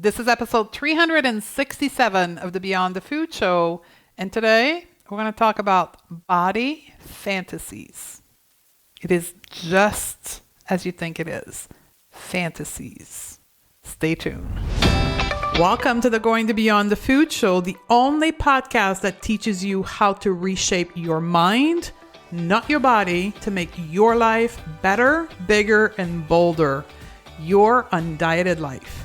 This is episode 367 of the Beyond the Food Show, and today we're going to talk about body fantasies. It is just as you think it is. Fantasies. Stay tuned. Welcome to the Going to Beyond the Food Show, the only podcast that teaches you how to reshape your mind, not your body, to make your life better, bigger, and bolder. Your Undieted Life.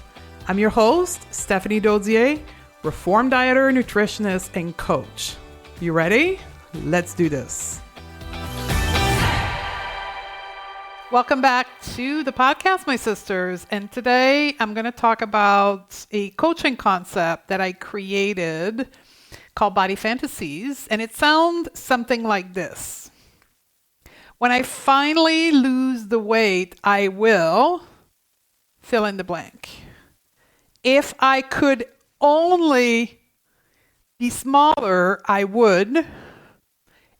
I'm your host, Stephanie Dozier, reformed dieter, nutritionist, and coach. You ready? Let's do this. Welcome back to the podcast, my sisters. And today I'm going to talk about a coaching concept that I created called Body Fantasies. And it sounds something like this. When I finally lose the weight, I will fill in the blank. If I could only be smaller, I would.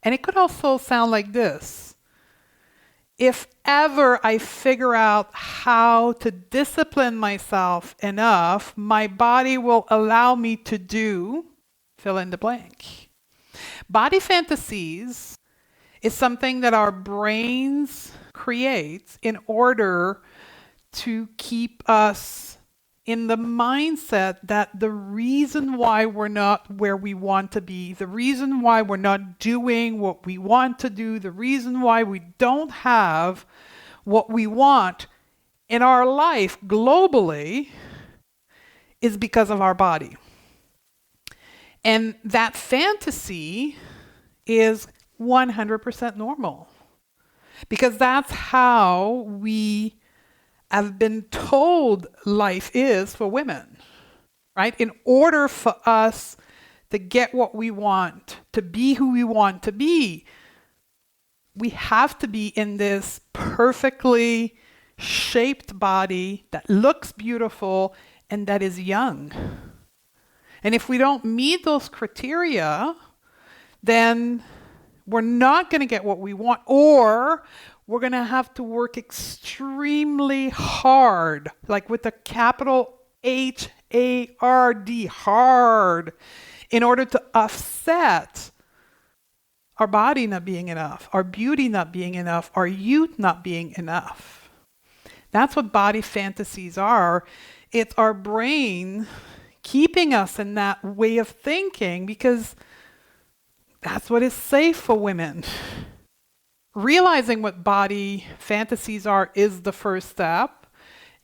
And it could also sound like this. If ever I figure out how to discipline myself enough, my body will allow me to do fill in the blank. Body fantasies is something that our brains create in order to keep us in the mindset that the reason why we're not where we want to be, the reason why we're not doing what we want to do, the reason why we don't have what we want in our life globally is because of our body. And that fantasy is 100% normal because that's how we have been told life is for women, right? In order for us to get what we want, to be who we want to be, we have to be in this perfectly shaped body that looks beautiful and that is young. And if we don't meet those criteria, then we're not going to get what we want, or we're going to have to work extremely hard, like with a capital H-A-R-D, hard, in order to offset our body not being enough, our beauty not being enough, our youth not being enough. That's what body fantasies are. It's our brain keeping us in that way of thinking because that's what is safe for women. Realizing what body fantasies are is the first step.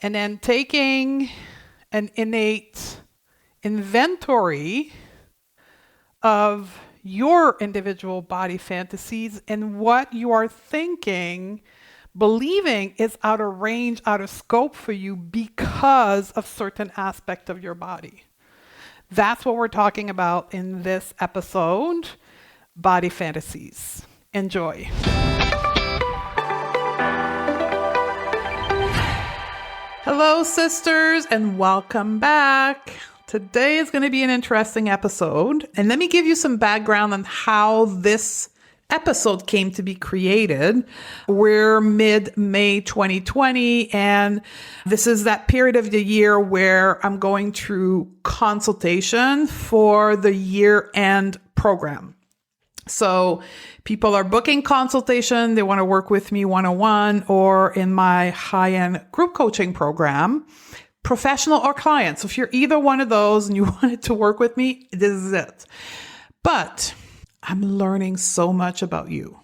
And then taking an innate inventory of your individual body fantasies and what you are thinking, believing is out of range, out of scope for you because of certain aspect of your body. That's what we're talking about in this episode, Body Fantasies. Enjoy. Hello, sisters, and welcome back. Today is going to be an interesting episode, and let me give you some background on how this episode came to be created. We're mid-May 2020, and this is that period of the year where I'm going through consultation for the year-end program. So people are booking consultation. They want to work with me one-on-one or in my high-end group coaching program, professional or client. So if you're either one of those and you wanted to work with me, this is it. But I'm learning so much about you.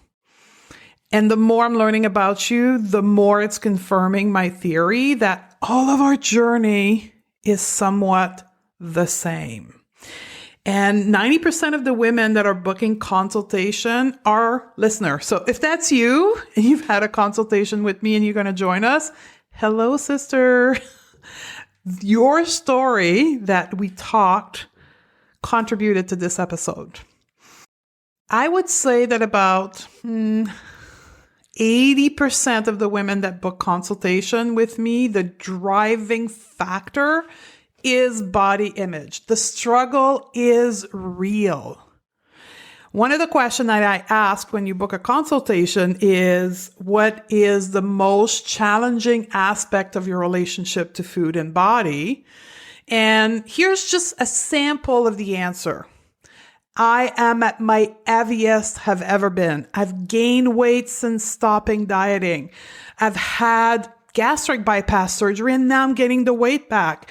And the more I'm learning about you, the more it's confirming my theory that all of our journey is somewhat the same. And 90% of the women that are booking consultation are listeners. So if that's you and you've had a consultation with me and you're going to join us, hello, sister. Your story that we talked contributed to this episode. I would say that about 80% of the women that book consultation with me, the driving factor is body image. The struggle is real. One of the questions that I ask when you book a consultation is, what is the most challenging aspect of your relationship to food and body? And here's just a sample of the answer. I am at my heaviest I've ever been. I've gained weight since stopping dieting. I've had gastric bypass surgery and now I'm getting the weight back.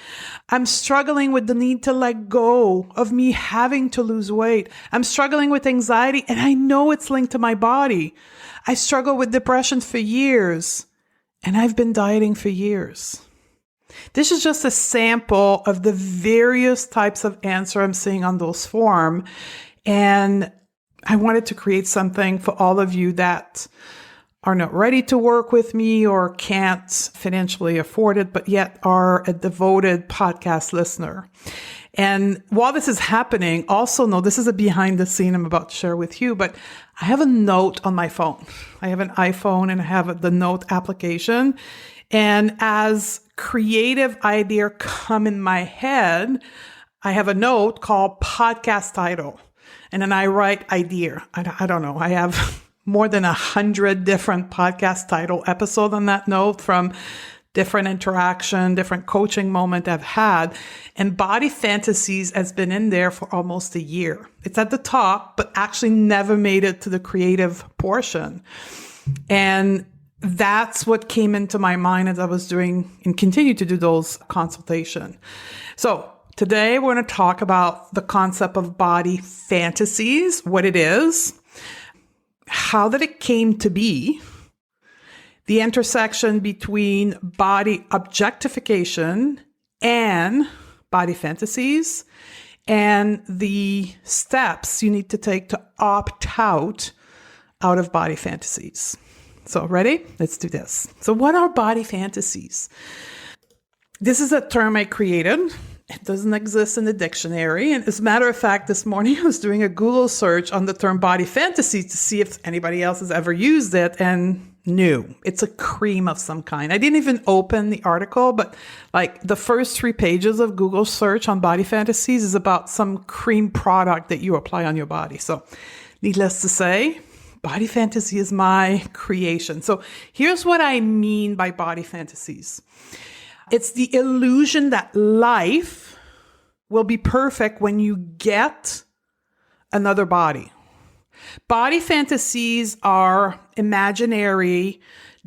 I'm struggling with the need to let go of me having to lose weight. I'm struggling with anxiety and I know it's linked to my body. I struggle with depression for years and I've been dieting for years. This is just a sample of the various types of answer I'm seeing on those forms. And I wanted to create something for all of you that are not ready to work with me or can't financially afford it, but yet are a devoted podcast listener. And while this is happening, also know this is a behind the scene I'm about to share with you, but I have a note on my phone. I have an iPhone and I have the note application. And as creative ideas come in my head, I have a note called podcast title. And then I write idea. I don't know. I have more than 100 different podcast title episodes on that note from different interaction, different coaching moment I've had. And Body Fantasies has been in there for almost a year. It's at the top, but actually never made it to the creative portion. And that's what came into my mind as I was doing and continue to do those consultations. So today we're going to talk about the concept of body fantasies, what it is, how that it came to be, the intersection between body objectification and body fantasies, and the steps you need to take to opt out of body fantasies. So ready? Let's do this. So what are body fantasies? This is a term I created. It doesn't exist in the dictionary. And as a matter of fact, this morning I was doing a Google search on the term body fantasy to see if anybody else has ever used it, and no, it's a cream of some kind. I didn't even open the article, but like the first 3 pages of Google search on body fantasies is about some cream product that you apply on your body. So needless to say, body fantasy is my creation. So here's what I mean by body fantasies. It's the illusion that life will be perfect when you get another body. Body fantasies are imaginary,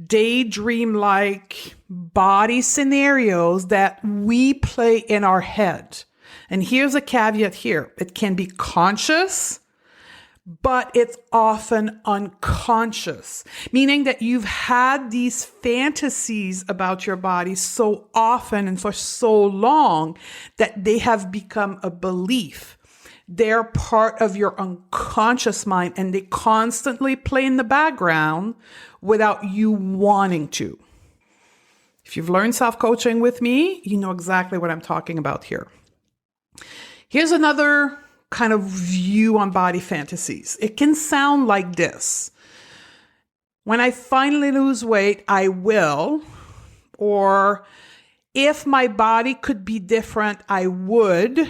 daydream-like body scenarios that we play in our head. And here's a caveat here. It can be conscious, but it's often unconscious, meaning that you've had these fantasies about your body so often and for so long that they have become a belief. They're part of your unconscious mind and they constantly play in the background without you wanting to. If you've learned self-coaching with me, you know exactly what I'm talking about here. Here's another kind of view on body fantasies. It can sound like this. When I finally lose weight, I will. Or if my body could be different, I would.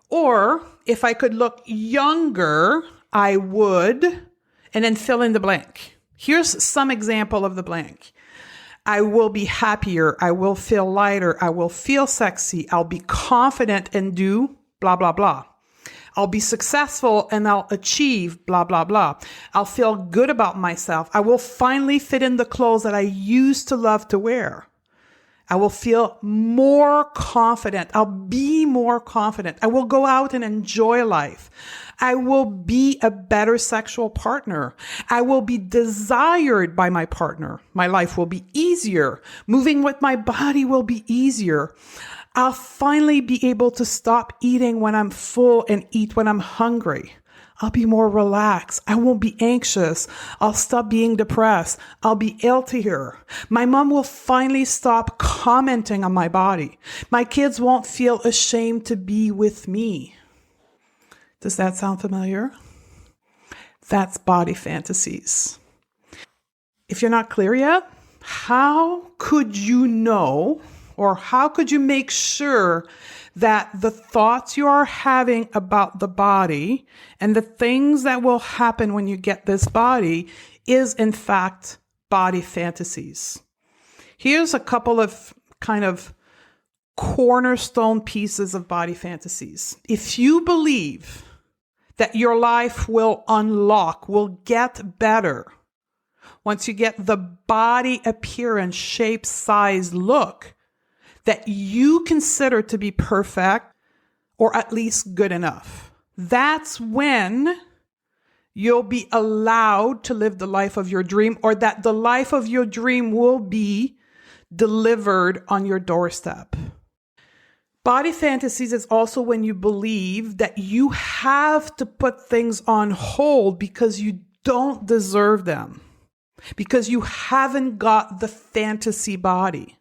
Or if I could look younger, I would. And then fill in the blank. Here's some example of the blank. I will be happier. I will feel lighter. I will feel sexy. I'll be confident and do blah, blah, blah. I'll be successful and I'll achieve blah, blah, blah. I'll feel good about myself. I will finally fit in the clothes that I used to love to wear. I will feel more confident. I'll be more confident. I will go out and enjoy life. I will be a better sexual partner. I will be desired by my partner. My life will be easier. Moving with my body will be easier. I'll finally be able to stop eating when I'm full and eat when I'm hungry. I'll be more relaxed. I won't be anxious. I'll stop being depressed. I'll be healthier. My mom will finally stop commenting on my body. My kids won't feel ashamed to be with me. Does that sound familiar? That's body fantasies. If you're not clear yet, how could you know, or how could you make sure that the thoughts you are having about the body and the things that will happen when you get this body is in fact body fantasies? Here's a couple of kind of cornerstone pieces of body fantasies. If you believe that your life will unlock, will get better once you get the body appearance, shape, size, look that you consider to be perfect or at least good enough, that's when you'll be allowed to live the life of your dream, or that the life of your dream will be delivered on your doorstep. Body fantasies is also when you believe that you have to put things on hold because you don't deserve them, because you haven't got the fantasy body,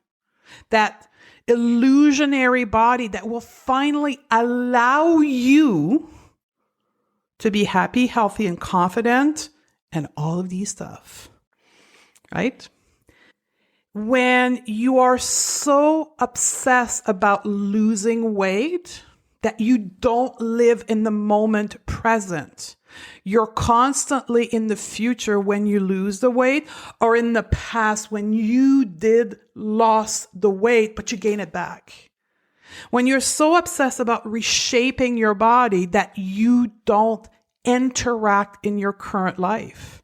that illusionary body that will finally allow you to be happy, healthy, and confident, and all of these stuff, right? When you are so obsessed about losing weight that you don't live in the moment present, you're constantly in the future when you lose the weight, or in the past when you did lost the weight, but you gain it back. When you're so obsessed about reshaping your body that you don't interact in your current life.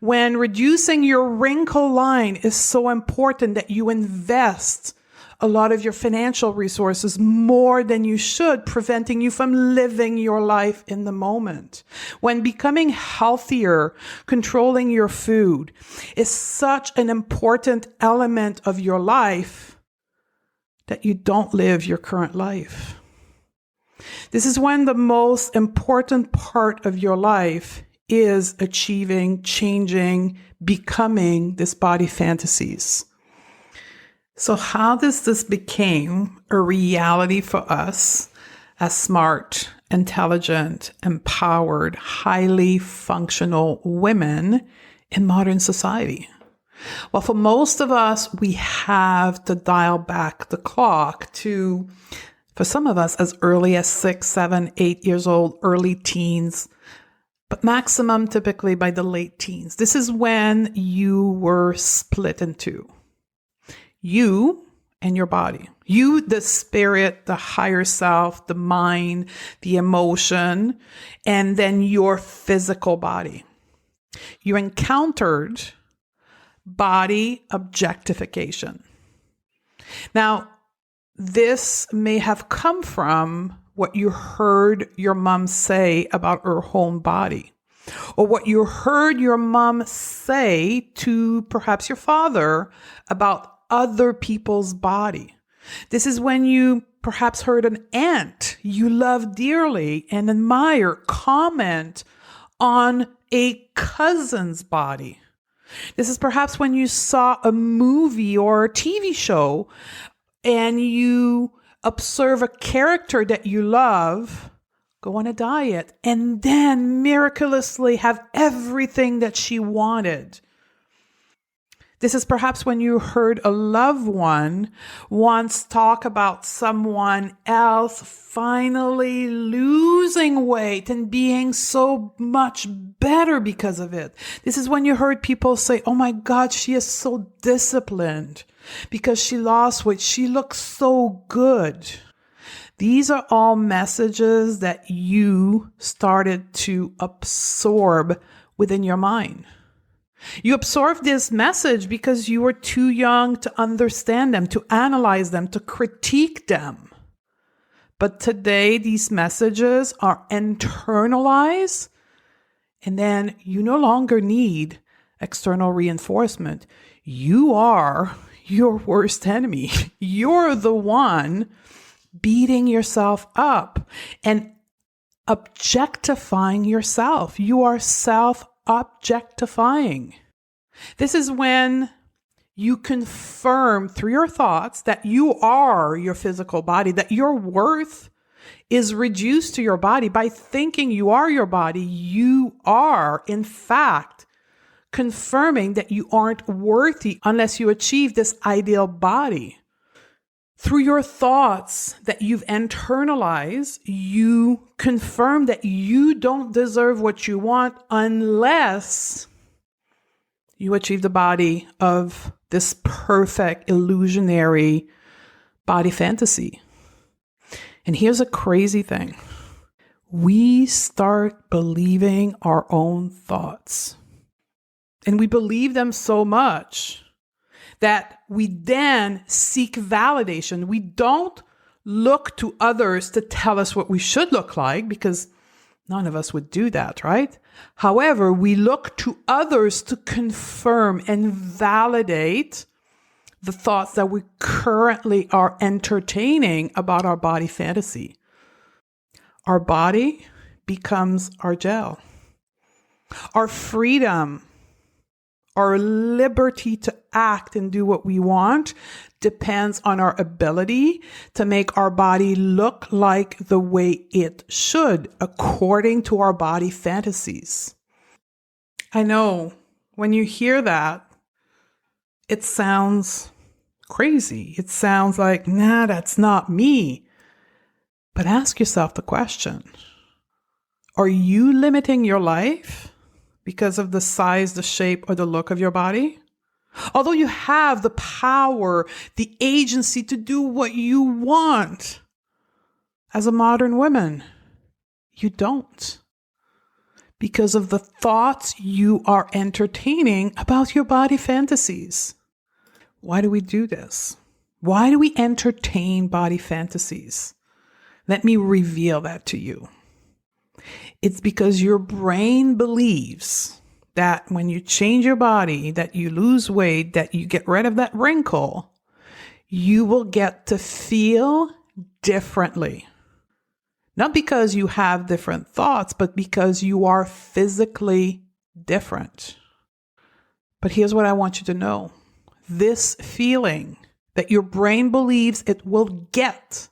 When reducing your wrinkle line is so important that you invest a lot of your financial resources more than you should, preventing you from living your life in the moment. When becoming healthier, controlling your food is such an important element of your life that you don't live your current life. This is when the most important part of your life is achieving, changing, becoming this body fantasies. So how does this become a reality for us as smart, intelligent, empowered, highly functional women in modern society? Well, for most of us, we have to dial back the clock to, for some of us, as early as 6, 7, 8 years old, early teens, but maximum typically by the late teens. This is when you were split in two. You and your body. You, the spirit, the higher self, the mind, the emotion, and then your physical body. You encountered body objectification. Now, this may have come from what you heard your mom say about her own body, or what you heard your mom say to perhaps your father about other people's body. This is when you perhaps heard an aunt you love dearly and admire comment on a cousin's body. This is perhaps when you saw a movie or a TV show and you observe a character that you love go on a diet and then miraculously have everything that she wanted. This is perhaps when you heard a loved one once talk about someone else finally losing weight and being so much better because of it. This is when you heard people say, "Oh my God, she is so disciplined because she lost weight. She looks so good." These are all messages that you started to absorb within your mind. You absorbed this message because you were too young to understand them, to analyze them, to critique them. But today, these messages are internalized, and then you no longer need external reinforcement. You are your worst enemy. You're the one beating yourself up and objectifying yourself. You are self-objectifying. This is when you confirm through your thoughts that you are your physical body, that your worth is reduced to your body. By thinking you are your body, you are, in fact, confirming that you aren't worthy unless you achieve this ideal body. Through your thoughts that you've internalized, you confirm that you don't deserve what you want unless you achieve the body of this perfect, illusionary body fantasy. And here's a crazy thing. We start believing our own thoughts. And we believe them so much that we then seek validation. We don't look to others to tell us what we should look like, because none of us would do that, right? However, we look to others to confirm and validate the thoughts that we currently are entertaining about our body fantasy. Our body becomes our jail. Our freedom, our liberty to act and do what we want depends on our ability to make our body look like the way it should, according to our body fantasies. I know when you hear that, it sounds crazy. It sounds like, nah, that's not me. But ask yourself the question, are you limiting your life because of the size, the shape, or the look of your body? Although you have the power, the agency to do what you want, as a modern woman, you don't. Because of the thoughts you are entertaining about your body fantasies. Why do we do this? Why do we entertain body fantasies? Let me reveal that to you. It's because your brain believes that when you change your body, that you lose weight, that you get rid of that wrinkle, you will get to feel differently. Not because you have different thoughts, but because you are physically different. But here's what I want you to know. This feeling that your brain believes it will get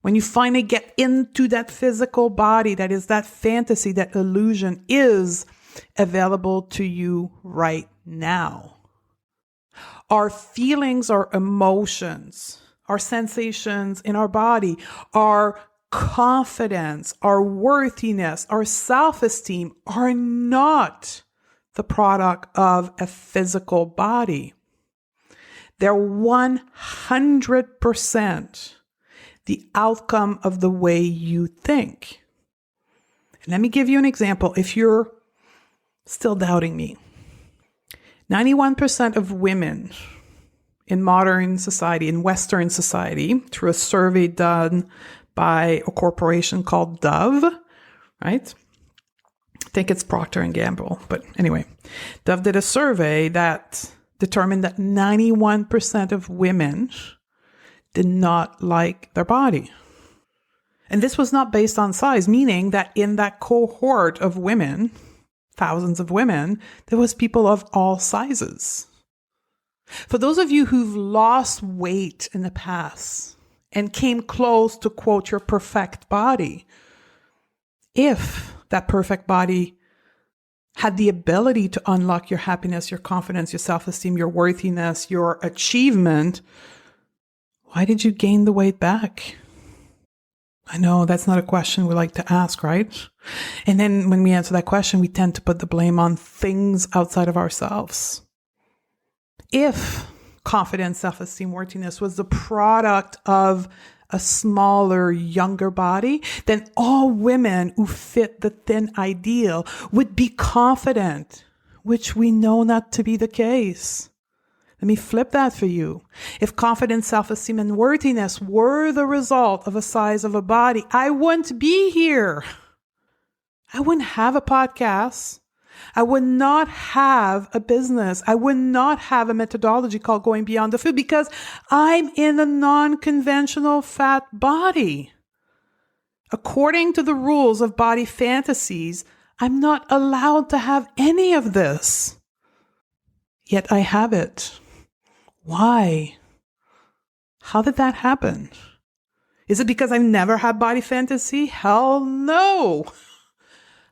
when you finally get into that physical body, that is that fantasy, that illusion is available to you right now. Our feelings, our emotions, our sensations in our body, our confidence, our worthiness, our self-esteem are not the product of a physical body. They're 100% the outcome of the way you think. And let me give you an example. If you're still doubting me, 91% of women in modern society, in Western society, through a survey done by a corporation called Dove, right? I think it's Procter & Gamble, but anyway, Dove did a survey that determined that 91% of women did not like their body. And this was not based on size, meaning that in that cohort of women, thousands of women, there was people of all sizes. For those of you who've lost weight in the past and came close to, quote, your perfect body, if that perfect body had the ability to unlock your happiness, your confidence, your self-esteem, your worthiness, your achievement, why did you gain the weight back? I know that's not a question we like to ask, right? And then when we answer that question, we tend to put the blame on things outside of ourselves. If confidence, self-esteem, worthiness was the product of a smaller, younger body, then all women who fit the thin ideal would be confident, which we know not to be the case. Let me flip that for you. If confidence, self-esteem, and worthiness were the result of a size of a body, I wouldn't be here. I wouldn't have a podcast. I would not have a business. I would not have a methodology called Going Beyond the Food because I'm in a non-conventional fat body. According to the rules of body fantasies, I'm not allowed to have any of this. Yet I have it. Why? How did that happen? Is it because I've never had body fantasy? Hell no.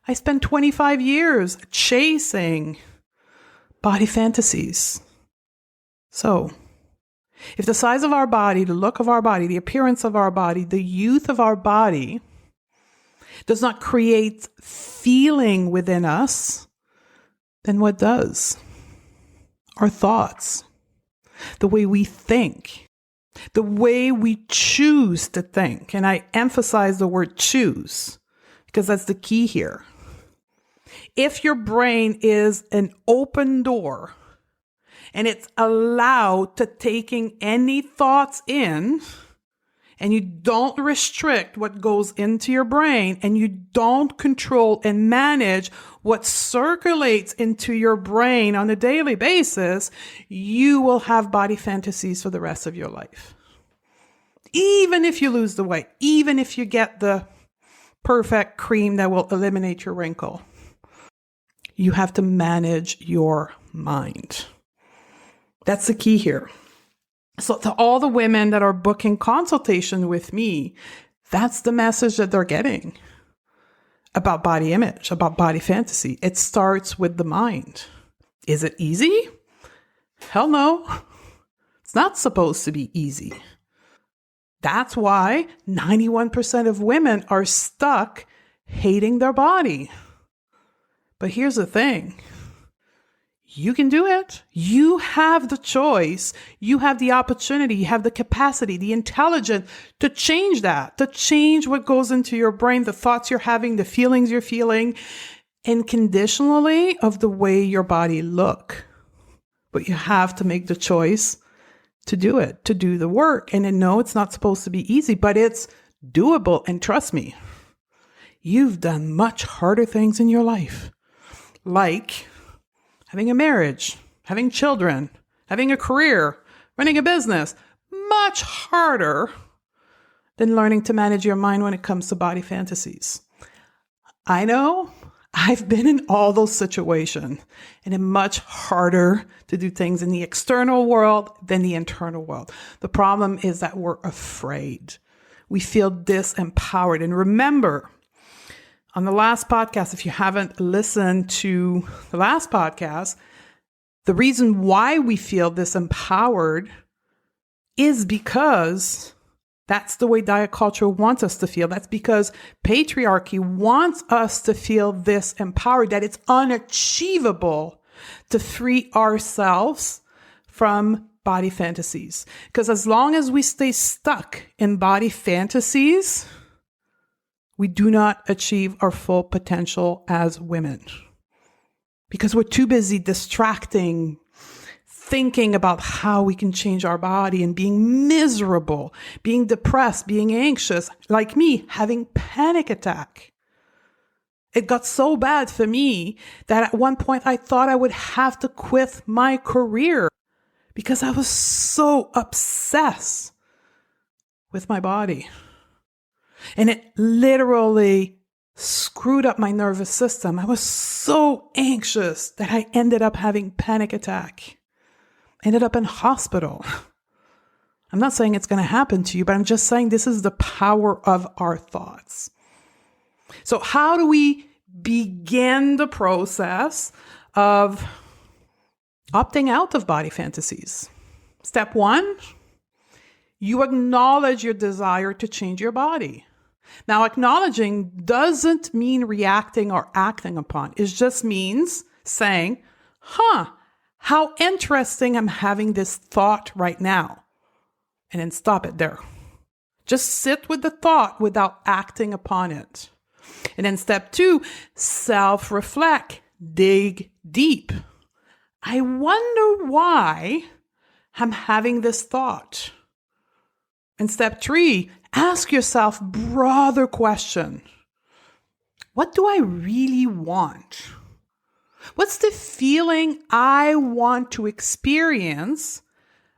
I spent 25 years chasing body fantasies. So, if the size of our body, the look of our body, the appearance of our body, the youth of our body does not create feeling within us, then what does? Our thoughts, the way we think, The way we choose to think, and I emphasize the word choose because that's the key here. If your brain is an open door and it's allowed to taking any thoughts in, and you don't restrict what goes into your brain, and you don't control and manage what circulates into your brain on a daily basis, you will have body fantasies for the rest of your life. Even if you lose the weight, even if you get the perfect cream that will eliminate your wrinkle, you have to manage your mind. That's the key here. So to all the women that are booking consultation with me, that's the message that they're getting about body image, about body fantasy. It starts with the mind. Is it easy? Hell no. It's not supposed to be easy. That's why 91% of women are stuck hating their body. But here's the thing. You can do it. You have the choice. You have the opportunity. You have the capacity, the intelligence to change that, to change what goes into your brain, the thoughts you're having, the feelings you're feeling, unconditionally of the way your body look. But you have to make the choice to do it, to do the work. And I know it's not supposed to be easy, but it's doable. And trust me, you've done much harder things in your life, like having a marriage, having children, having a career, running a business, much harder than learning to manage your mind when it comes to body fantasies. I know I've been in all those situations, and it's much harder to do things in the external world than the internal world. The problem is that we're afraid. We feel disempowered. And remember, on the last podcast, if you haven't listened to the last podcast, the reason why we feel disempowered is because that's the way diet culture wants us to feel. That's because patriarchy wants us to feel disempowered, that it's unachievable to free ourselves from body fantasies. Because as long as we stay stuck in body fantasies, we do not achieve our full potential as women because we're too busy distracting, thinking about how we can change our body and being miserable, being depressed, being anxious, like me, having panic attack. It got so bad for me that at one point I thought I would have to quit my career because I was so obsessed with my body. And it literally screwed up my nervous system. I was so anxious that I ended up having panic attack. Ended up in hospital. I'm not saying it's going to happen to you, but I'm just saying this is the power of our thoughts. So how do we begin the process of opting out of body fantasies? Step 1, you acknowledge your desire to change your body. Now, acknowledging doesn't mean reacting or acting upon. It just means saying, how interesting, I'm having this thought right now. And then stop it there. Just sit with the thought without acting upon it. And then step 2, self-reflect, dig deep. I wonder why I'm having this thought. And step 3, ask yourself broader question. What do I really want? What's the feeling I want to experience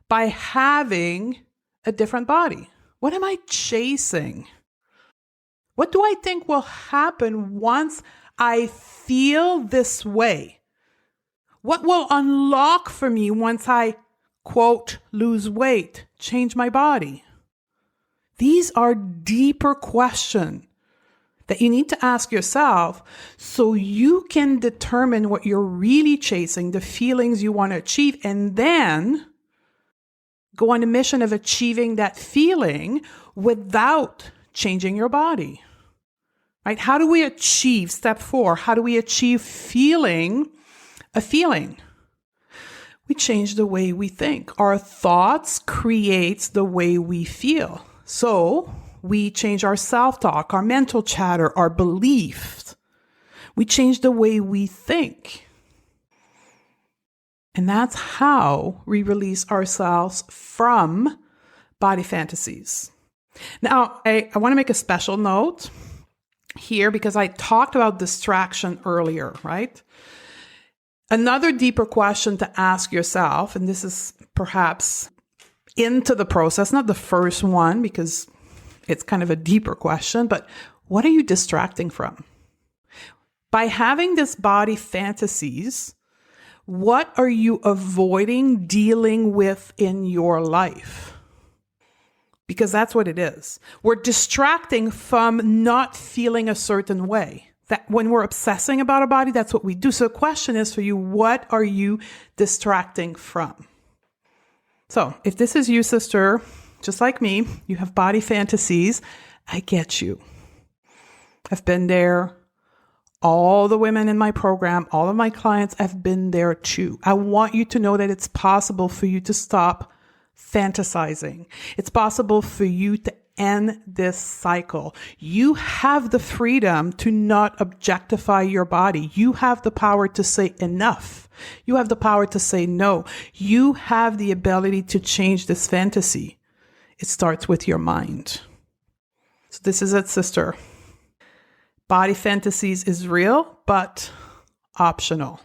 by having a different body? What am I chasing? What do I think will happen once I feel this way? What will unlock for me once I, quote, lose weight, change my body? These are deeper questions that you need to ask yourself so you can determine what you're really chasing, the feelings you want to achieve, and then go on a mission of achieving that feeling without changing your body. Right? How do we achieve, step 4, how do we achieve feeling a feeling? we change the way we think. Our thoughts create the way we feel. So we change our self-talk, our mental chatter, our beliefs. We change the way we think. And that's how we release ourselves from body fantasies. Now, I want to make a special note here because I talked about distraction earlier, right? Another deeper question to ask yourself, and this is perhaps into the process, not the first one because it's kind of a deeper question, but what are you distracting from? By having this body fantasies, what are you avoiding dealing with in your life? Because that's what it is. We're distracting from not feeling a certain way. That when we're obsessing about our body, that's what we do. So the question is for you, what are you distracting from? So if this is you, sister, just like me, you have body fantasies, I get you. I've been there. All the women in my program, all of my clients have been there too. I want you to know that it's possible for you to stop fantasizing. It's possible for you to end this cycle. You have the freedom to not objectify your body. You have the power to say enough. You have the power to say no. You have the ability to change this fantasy. It starts with your mind. So this is it, sister. Body fantasies is real, but optional.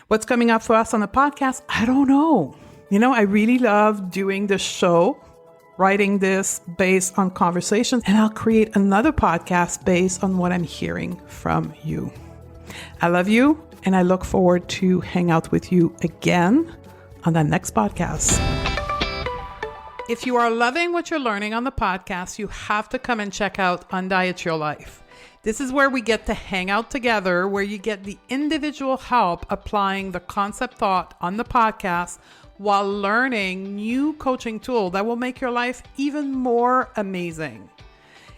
What's coming up for us on the podcast? I don't know. I really love doing this show, writing this based on conversations, and I'll create another podcast based on what I'm hearing from you. I love you, and I look forward to hang out with you again on the next podcast. If you are loving what you're learning on the podcast, you have to come and check out Undiet Your Life. This is where we get to hang out together, where you get the individual help applying the concept thought on the podcast while learning new coaching tool that will make your life even more amazing.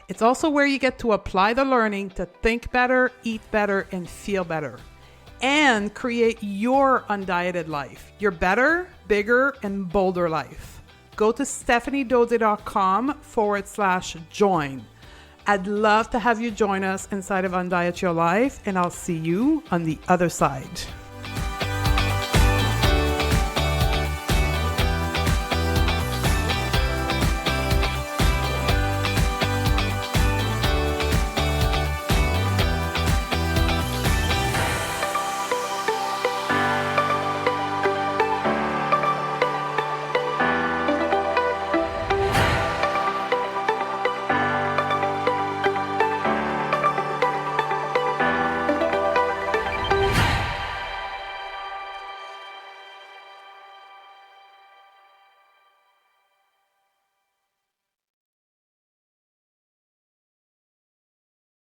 It's also where you get to apply the learning to think better, eat better, and feel better, and create your undieted life, your better, bigger, and bolder life. Go to stephaniedodze.com/join. I'd love to have you join us inside of Undiet Your Life, and I'll see you on the other side.